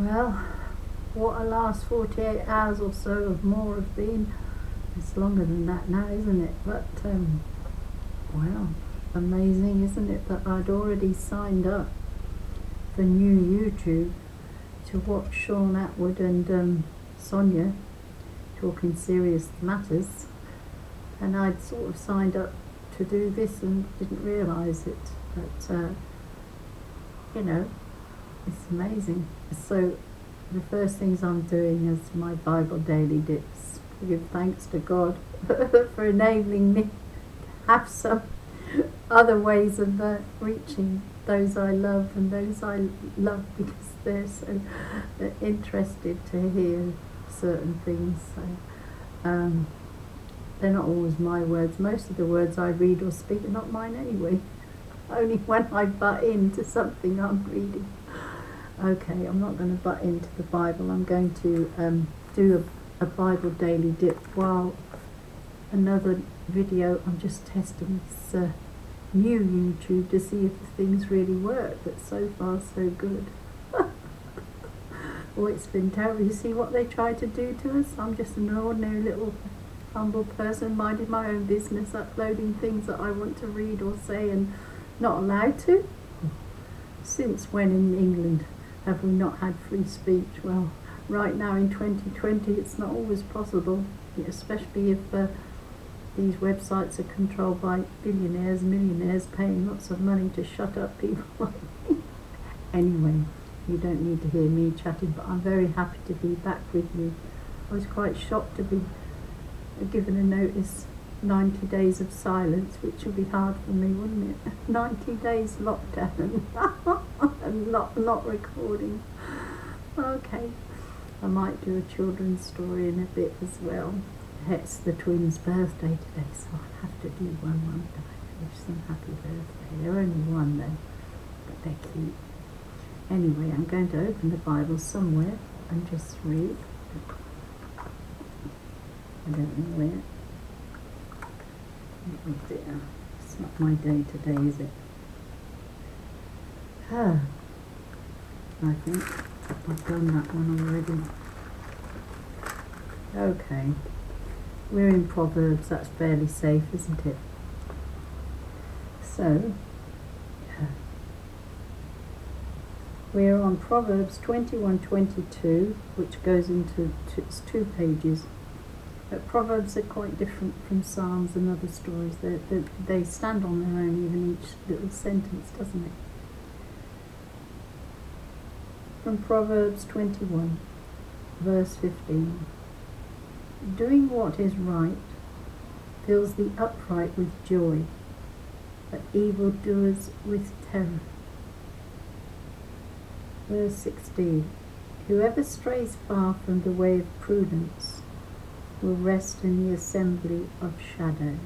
Well, what a last 48 hours or so of more have been. It's longer than that now, isn't it? But, well, amazing, isn't it, that I'd already signed up for new YouTube to watch Sean Atwood and Sonia talking serious matters, and I'd sort of signed up to do this and didn't realise it, but you know, it's amazing. So the first things I'm doing is my Bible daily dips. I give thanks to God for enabling me to have some other ways of reaching those I love, and those I love because they're so interested to hear certain things. So they're not always my words. Most of the words I read or speak are not mine anyway. Only when I butt into something I'm reading. Okay, I'm not going to butt into the Bible. I'm going to do a Bible daily dip while another video. I'm just testing this new YouTube to see if the things really work, but so far so good. Oh, it's been terrible. You see what they try to do to us? I'm just an ordinary little humble person minding my own business, uploading things that I want to read or say and not allowed to. Since when in England have we not had free speech? Well, right now in 2020 it's not always possible, especially if these websites are controlled by billionaires, millionaires paying lots of money to shut up people like me. Anyway, you don't need to hear me chatting, but I'm very happy to be back with you. I was quite shocked to be given a notice, 90 days of silence, which would be hard for me, wouldn't it? 90 days lockdown and not recording. Okay, I might do a children's story in a bit as well. It's the twins' birthday today, so I'll have to do one, won't I? Wish them happy birthday. They're only one though, but they're cute. Anyway, I'm going to open the Bible somewhere and just read. I don't know where. Oh dear, it's not my day today, is it? I think I've done that one already. Okay, we're in Proverbs. That's fairly safe, isn't it? So, we're on Proverbs 21:22, which goes into it's 2 pages. But Proverbs are quite different from Psalms and other stories. They stand on their own, even each little sentence, doesn't it? From Proverbs 21, verse 15. Doing what is right fills the upright with joy, but evildoers with terror. Verse 16. Whoever strays far from the way of prudence will rest in the assembly of shadows.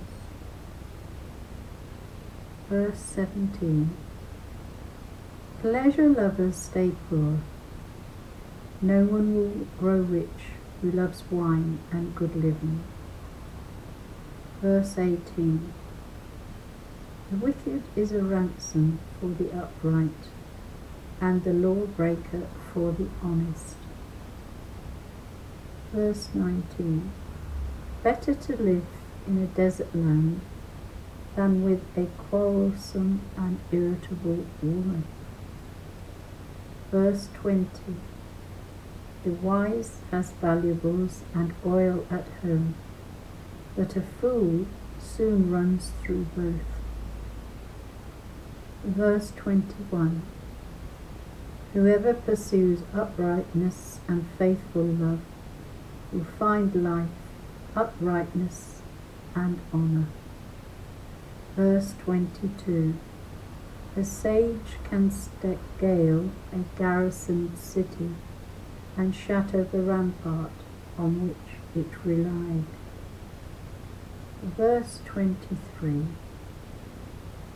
Verse 17. Pleasure lovers stay poor. No one will grow rich who loves wine and good living. Verse 18. The wicked is a ransom for the upright, and the lawbreaker for the honest. Verse 19. Better to live in a desert land than with a quarrelsome and irritable woman. Verse 20. The wise has valuables and oil at home, but a fool soon runs through both. Verse 21. Whoever pursues uprightness and faithful love will find life, uprightness and honour. Verse 22. A sage can scale a garrisoned city and shatter the rampart on which it relied. Verse 23.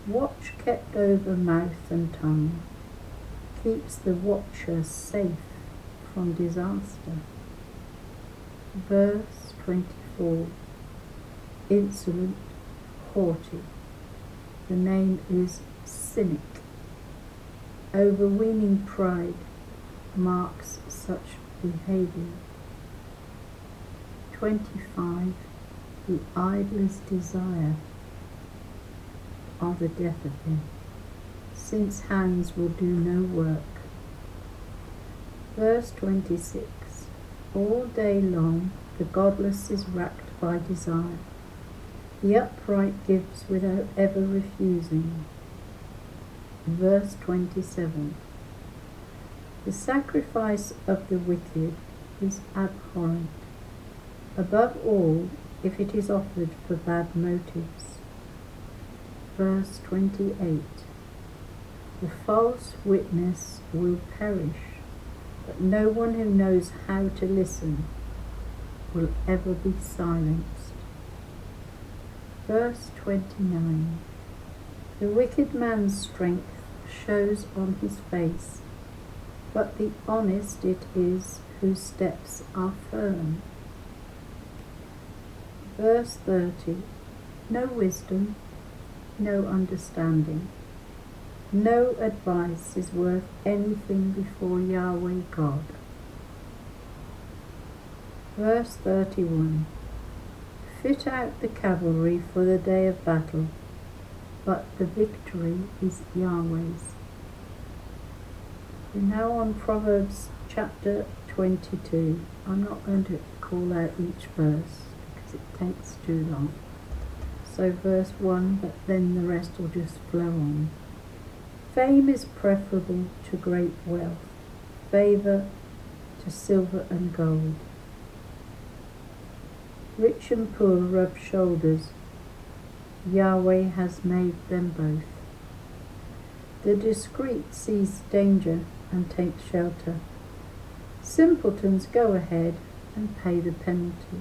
Watch kept over mouth and tongue keeps the watcher safe from disaster. Verse 24. Insolent, haughty. The name is cynic. Overweening pride. marks such behaviour. 25. The idler's desire are the death of him, since hands will do no work. Verse 26. All day long the godless is racked by desire. The upright gives without ever refusing. Verse 27. The sacrifice of the wicked is abhorrent, above all if it is offered for bad motives. Verse 28. The false witness will perish, but no one who knows how to listen will ever be silenced. Verse 29. The wicked man's strength shows on his face, but the honest it is whose steps are firm. Verse 30. No wisdom, no understanding, no advice is worth anything before Yahweh God. Verse 31. Fit out the cavalry for the day of battle, but the victory is Yahweh's. We're now on Proverbs chapter 22. I'm not going to call out each verse because it takes too long. So verse 1, but then the rest will just flow on. Fame is preferable to great wealth, favour to silver and gold. Rich and poor rub shoulders, Yahweh has made them both. The discreet sees danger and take shelter. Simpletons go ahead and pay the penalty.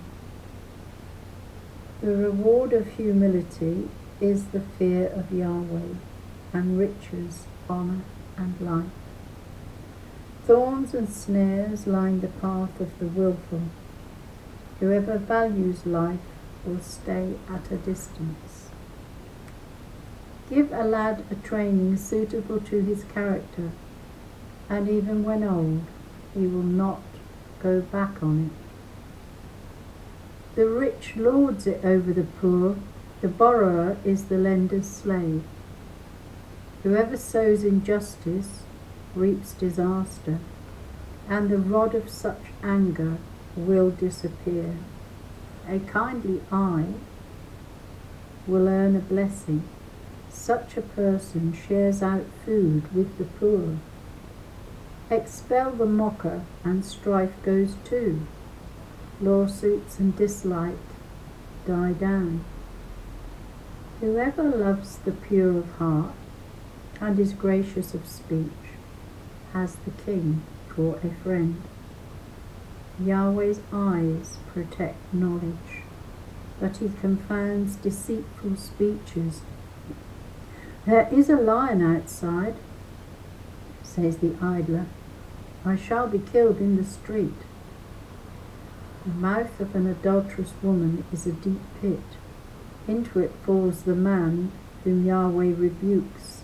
The reward of humility is the fear of Yahweh, and riches, honour and life. Thorns and snares line the path of the willful. Whoever values life will stay at a distance. Give a lad a training suitable to his character, and even when old, he will not go back on it. The rich lords it over the poor, the borrower is the lender's slave. Whoever sows injustice reaps disaster, and the rod of such anger will disappear. A kindly eye will earn a blessing. Such a person shares out food with the poor. Expel the mocker and strife goes too. Lawsuits and dislike die down. Whoever loves the pure of heart and is gracious of speech has the king for a friend. Yahweh's eyes protect knowledge, but he confounds deceitful speeches. There is a lion outside, says the idler. I shall be killed in the street. The mouth of an adulterous woman is a deep pit. Into it falls the man whom Yahweh rebukes.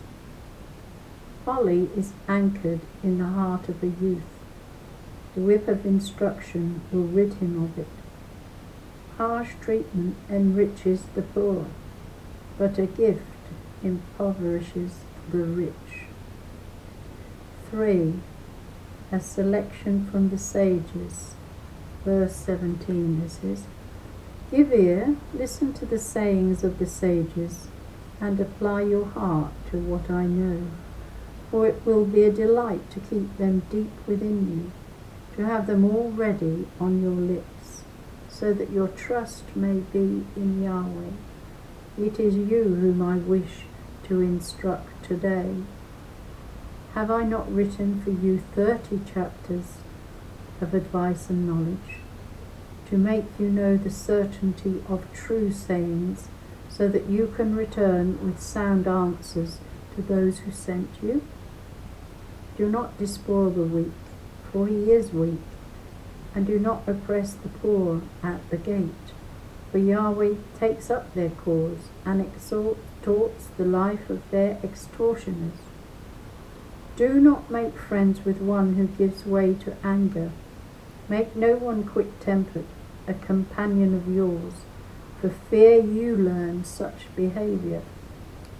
Folly is anchored in the heart of a youth. The whip of instruction will rid him of it. Harsh treatment enriches the poor, but a gift impoverishes the rich. 3. A selection from the sages. Verse 17 this is. Give ear, listen to the sayings of the sages, and apply your heart to what I know. For it will be a delight to keep them deep within you, to have them all ready on your lips, so that your trust may be in Yahweh. It is you whom I wish to instruct today. Have I not written for you 30 chapters of advice and knowledge, to make you know the certainty of true sayings, so that you can return with sound answers to those who sent you? Do not despoil the weak, for he is weak, and do not oppress the poor at the gate, for Yahweh takes up their cause and extorts the life of their extortioners. Do not make friends with one who gives way to anger. Make no one quick-tempered a companion of yours, for fear you learn such behaviour,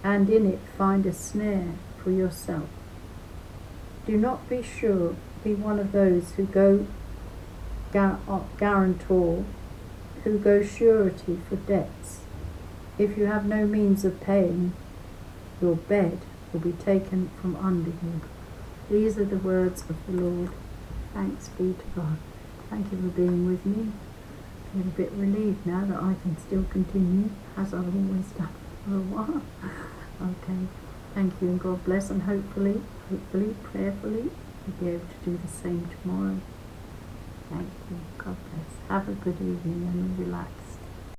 and in it find a snare for yourself. Do not be one of those who go guarantor, who go surety for debts. If you have no means of paying, your bed will be taken from under you. These are the words of the Lord. Thanks be to God. Thank you for being with me. I feel a bit relieved now that I can still continue, as I've always done for a while. Okay, thank you, and God bless, and hopefully, prayerfully, you'll be able to do the same tomorrow. Thank you. God bless. Have a good evening and relax.